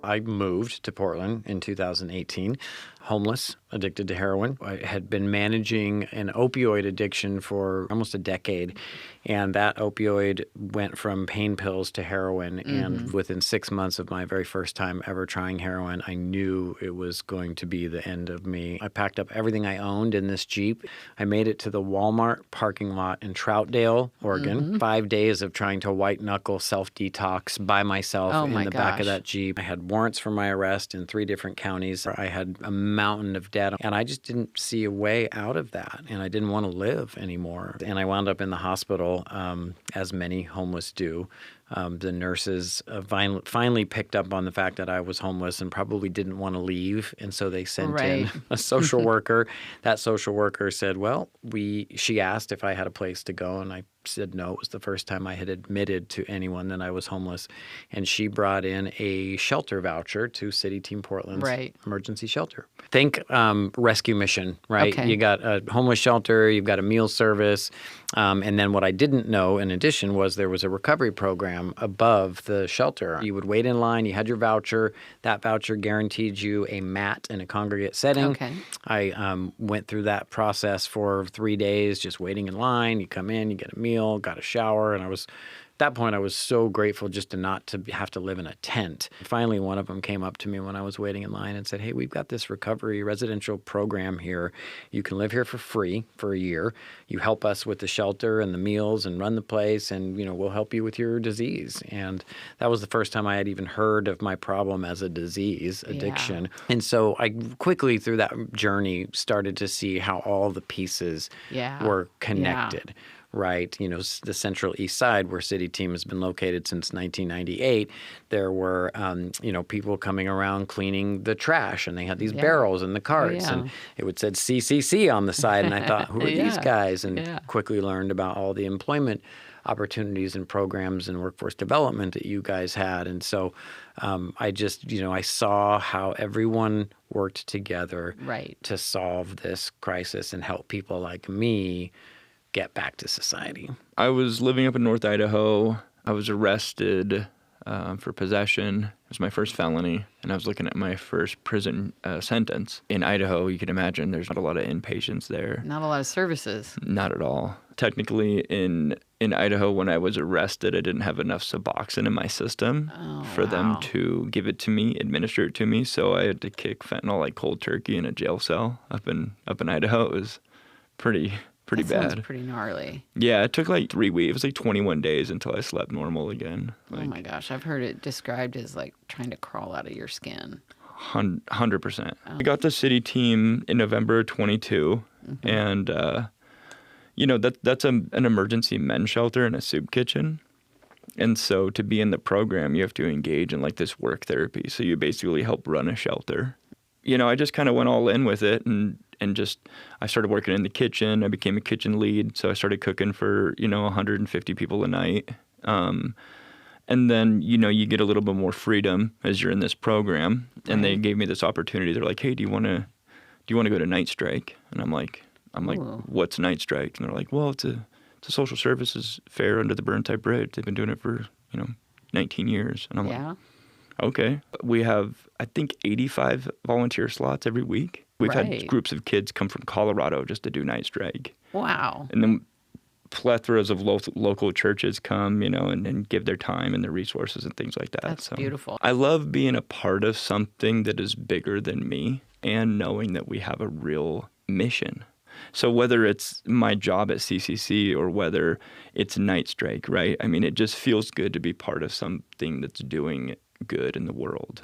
I moved to Portland in 2018, homeless, addicted to heroin. I had been managing an opioid addiction for almost a decade, and that opioid went from pain pills to heroin. And within 6 months of my very first time ever trying heroin, I knew it was going to be the end of me. I packed up everything I owned in this Jeep. I made it to the Walmart parking lot in Troutdale, Oregon. 5 days of trying to white-knuckle self-detox by myself in the back of that Jeep. I had warrants for my arrest in 3 different counties. I had a mountain of debt, and I just didn't see a way out of that, and I didn't want to live anymore. And I wound up in the hospital, as many homeless do. The nurses finally picked up on the fact that I was homeless and probably didn't want to leave, and so they sent in a social worker. That social worker said, well, she asked if I had a place to go, and I said no. It was the first time I had admitted to anyone that I was homeless, and she brought in a shelter voucher to City Team Portland's emergency shelter. Think rescue mission, right? Okay. You got a homeless shelter, you've got a meal service, and then what I didn't know in addition was there was a recovery program above the shelter. You would wait in line, you had your voucher. That voucher guaranteed you a mat in a congregate setting. Okay. I went through that process for 3 days, just waiting in line. You come in, you get a meal, got a shower, and at that point, I was so grateful just not to have to live in a tent. Finally, one of them came up to me when I was waiting in line and said, hey, we've got this recovery residential program here. You can live here for free for a year. You help us with the shelter and the meals and run the place, and we'll help you with your disease. And that was the first time I had even heard of my problem as a disease, addiction. Yeah. And so I quickly, through that journey, started to see how all the pieces were connected. Yeah. Right. The Central East Side, where City Team has been located since 1998, there were, people coming around cleaning the trash, and they had these barrels in the carts, and it would said CCC on the side, and I thought, who are these guys? And quickly learned about all the employment opportunities and programs and workforce development that you guys had. And so I just, I saw how everyone worked together to solve this crisis and help people like me get back to society. I was living up in North Idaho. I was arrested for possession. It was my first felony, and I was looking at my first prison sentence. In Idaho, you can imagine there's not a lot of inpatients there. Not a lot of services. Not at all. Technically, in Idaho, when I was arrested, I didn't have enough Suboxone in my system for them to give it to me, administer it to me. So I had to kick fentanyl like cold turkey in a jail cell up in Idaho. It was pretty bad. Sounds pretty gnarly. Yeah, it took like 3 weeks. It was like 21 days until I slept normal again. Oh my gosh, I've heard it described as like trying to crawl out of your skin. 100%. I got the City Team in November 22, and that's an emergency men's shelter and a soup kitchen. And so to be in the program, you have to engage in like this work therapy. So you basically help run a shelter. I just kind of went all in with it, and I started working in the kitchen. I became a kitchen lead, so I started cooking for 150 people a night. And then you get a little bit more freedom as you're in this program. And they gave me this opportunity. They're like, hey, do you want to go to night strike? And I'm like, what's night strike? And they're like, well, it's a social services fair under the Burnside Bridge. They've been doing it for 19 years. And I'm like, okay. We have, I think, 85 volunteer slots every week. We've had groups of kids come from Colorado just to do night strike. Wow. And then plethoras of local churches come, and give their time and their resources and things like that. That's beautiful. I love being a part of something that is bigger than me and knowing that we have a real mission. So whether it's my job at CCC or whether it's night strike, right? I mean, it just feels good to be part of something that's doing good in the world.